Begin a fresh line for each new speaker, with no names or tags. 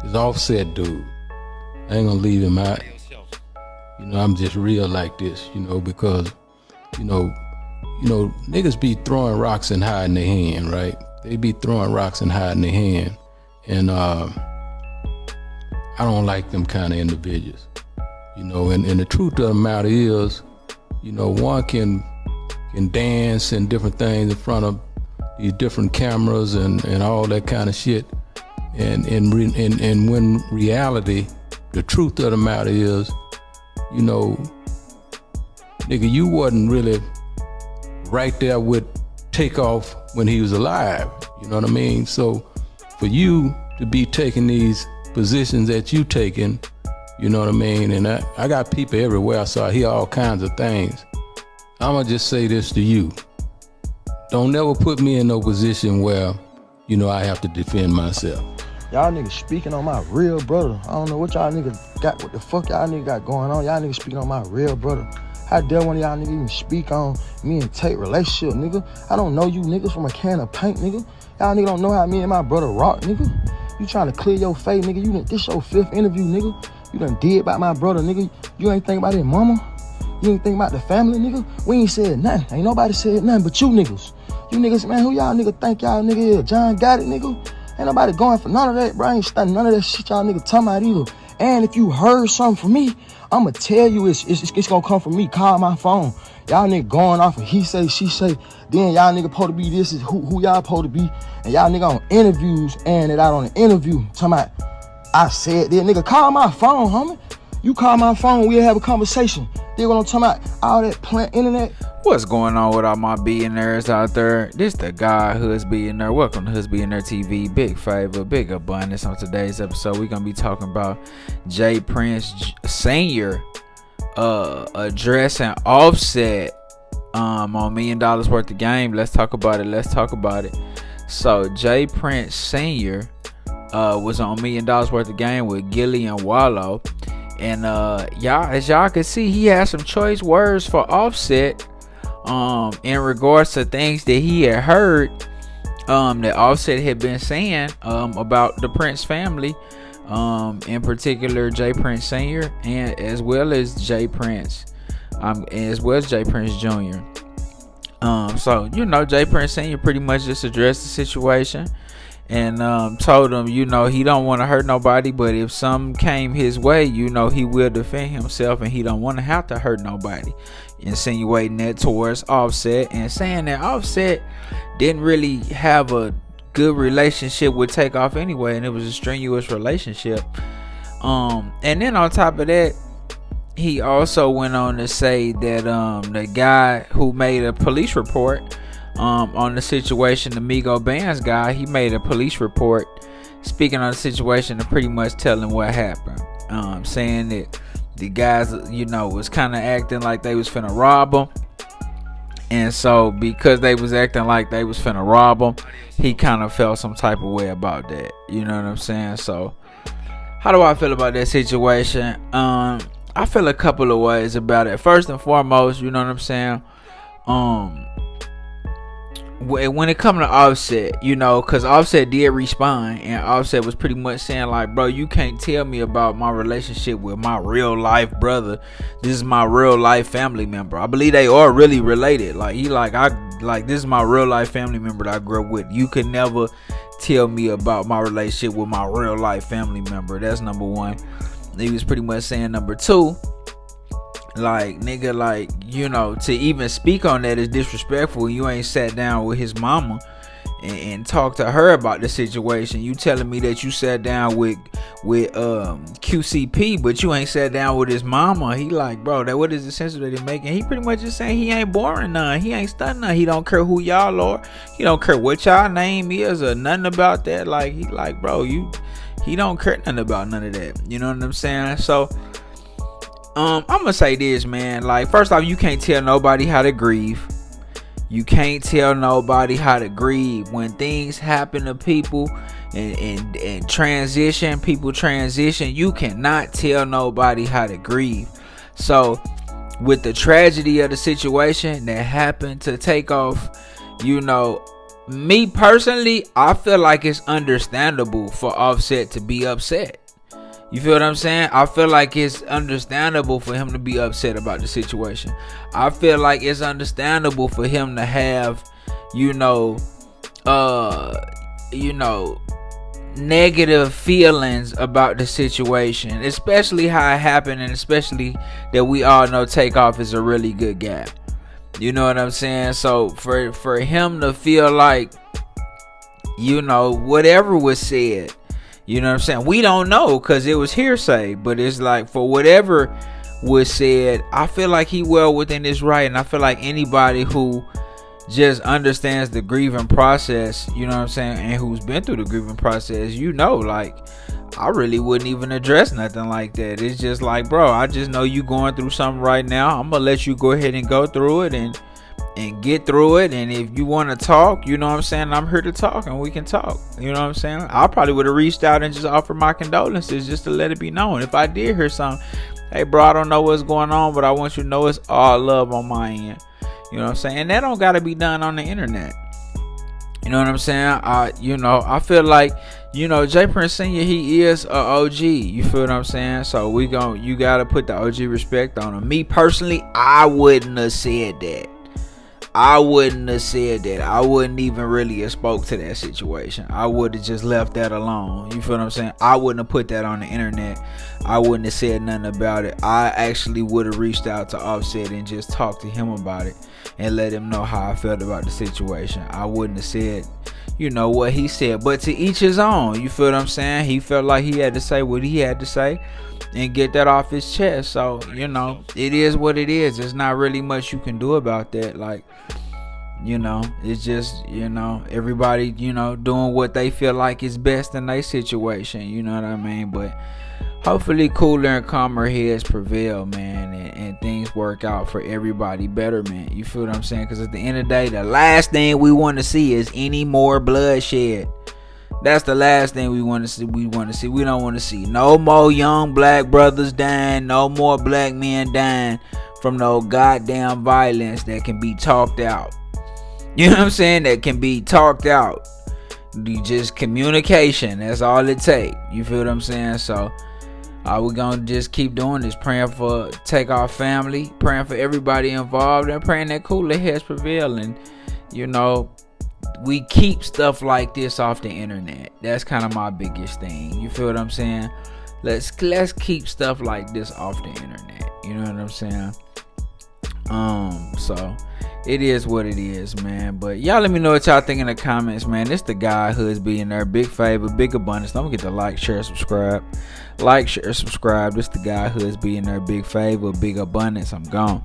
this Offset dude. I ain't gonna leave him out. You know, I'm just real like this, you know, because, you know, niggas be throwing rocks and hiding their hand, right? They be throwing rocks and hiding their hand. And I don't like them kind of individuals, you know, and the truth of the matter is, you know, one can dance and different things in front of these different cameras and all that kind of shit. And when reality, the truth of the matter is, you know, nigga, you wasn't really right there with Takeoff when he was alive. You know what I mean? So for you to be taking these positions that you taking, you know what I mean? And I got people everywhere, so I hear all kinds of things. I'ma just say this to you. Don't never put me in no position where, you know, I have to defend myself.
Y'all niggas speaking on my real brother. I don't know what y'all niggas got, what the fuck y'all niggas got going on. Y'all niggas speaking on my real brother. How dare one of y'all niggas even speak on me and Tate relationship, nigga? I don't know you niggas from a can of paint, nigga. Y'all niggas don't know how me and my brother rock, nigga. You trying to clear your face, nigga. This your 5th interview, nigga. You done did about my brother, nigga. You ain't think about his mama. You ain't think about the family, nigga. We ain't said nothing. Ain't nobody said nothing but you niggas. You niggas, man, who y'all niggas think y'all nigga is? John got it, nigga? Ain't nobody going for none of that, bro. I ain't studying none of that shit y'all niggas talking about either. And if you heard something from me, I'ma tell you it's gonna come from me. Call my phone. Y'all nigga going off of he say, she say. Then y'all nigga supposed to be this is who y'all supposed to be. And y'all nigga on interviews and it out on the interview. Talking about, I said that. Nigga, call my phone, homie. You call my phone, we'll have a conversation. Then what I'm talking about, all that plant internet.
What's going on with all my billionaires out there? This the guy, Hoods Billionaire. Welcome to Hoods Billionaire TV. Big favor, big abundance. On today's episode, we're going to be talking about J. Prince Sr. Addressing Offset on $1 million worth of game. Let's talk about it. So, J. Prince Sr. was on $1 million worth of game with Gilly and Wallow. And as y'all can see, he has some choice words for Offset in regards to things that he had heard that Offset had been saying about the Prince family, in particular J. Prince Sr. and as well as J. Prince Jr. So you know, J. Prince Sr. pretty much just addressed the situation and told him, you know, he don't want to hurt nobody, but if something came his way, you know, he will defend himself and he don't want to have to hurt nobody. Insinuating that towards Offset and saying that Offset didn't really have a good relationship with Takeoff anyway, and it was a strenuous relationship. And then on top of that, he also went on to say that the guy who made a police report on the situation, the Migo Bands guy, he made a police report speaking on the situation and pretty much telling what happened, saying that the guys, you know, was kind of acting like they was finna rob him. And so because they was acting like they was finna rob him, he kind of felt some type of way about that. You know what I'm saying? So how do I feel about that situation? I feel a couple of ways about it. First and foremost, you know what I'm saying? When it comes to Offset, you know, because Offset did respond, and Offset was pretty much saying like, bro, you can't tell me about my relationship with my real life brother. This is my real life family member. I believe they are really related. Like this is my real life family member that I grew up with. You can never tell me about my relationship with my real life family member. That's number one. He was pretty much saying number two, like, nigga, like, you know, to even speak on that is disrespectful. You ain't sat down with his mama and talked to her about the situation. You telling me that you sat down with QCP, but you ain't sat down with his mama. He like, bro, that what is the sense that they making? He pretty much just saying he ain't boring none. He ain't stunning none. He don't care who y'all are. He don't care what y'all name is or nothing about that. Like, he like, bro, he don't care nothing about none of that. You know what I'm saying? So I'm gonna say this, man. Like, first off, you can't tell nobody how to grieve. You can't tell nobody how to grieve. When things happen to people and transition, people transition, you cannot tell nobody how to grieve. So with the tragedy of the situation that happened to Takeoff, you know, me personally, I feel like it's understandable for Offset to be upset. You feel what I'm saying? I feel like it's understandable for him to be upset about the situation. I feel like it's understandable for him to have, negative feelings about the situation, especially how it happened, and especially that we all know Takeoff is a really good guy. You know what I'm saying? So for him to feel like, whatever was said, you know what I'm saying? We don't know because it was hearsay, but it's like for whatever was said, I feel like he well within his right, and I feel like anybody who just understands the grieving process, you know what I'm saying, and who's been through the grieving process, like I really wouldn't even address nothing like that. It's just like, bro, I just know you going through something right now. I'm gonna let you go ahead and go through it and get through it, and if you want to talk, you know what I'm saying, I'm here to talk and we can talk. You know what I'm saying? I probably would have reached out and just offered my condolences just to let it be known. If I did hear something, hey bro, I don't know what's going on, but I want you to know it's all love on my end. You know what I'm saying? And that don't gotta be done on the internet. You know what I'm saying? I feel like, Jay Prince Sr., he is a OG. You feel what I'm saying? So you gotta put the OG respect on him. Me personally, I wouldn't have said that. I wouldn't even really have spoke to that situation. I would have just left that alone. You feel what I'm saying? I wouldn't have put that on the internet. I wouldn't have said nothing about it. I actually would have reached out to Offset and just talked to him about it and let him know how I felt about the situation. I wouldn't have said, what he said. But to each his own. You feel what I'm saying? He felt like he had to say what he had to say and get that off his chest. So, it is what it is. There's not really much you can do about that. Like, it's just, everybody, doing what they feel like is best in their situation. You know what I mean? But hopefully cooler and calmer heads prevail, man, and things work out for everybody betterment. You feel what I'm saying? Because at the end of the day, the last thing we want to see is any more bloodshed. That's the last thing we want to see. We don't want to see no more young black brothers dying, no more black men dying from no goddamn violence that can be talked out. You know what I'm saying? That can be talked out. Just communication. That's all it takes. You feel what I'm saying? So we're gonna just keep doing this, praying for Takeoff family, praying for everybody involved, and praying that cooler heads prevail. And we keep stuff like this off the internet. That's kind of my biggest thing. You feel what I'm saying? Let's keep stuff like this off the internet. You know what I'm saying? So it is what it is, man. But y'all let me know what y'all think in the comments, man. This the guy Hoods Billionaire. Big favor, big abundance. Don't forget to like, share, subscribe. Like, share, subscribe. This the guy Hoods Billionaire. Big favor, big abundance. I'm gone.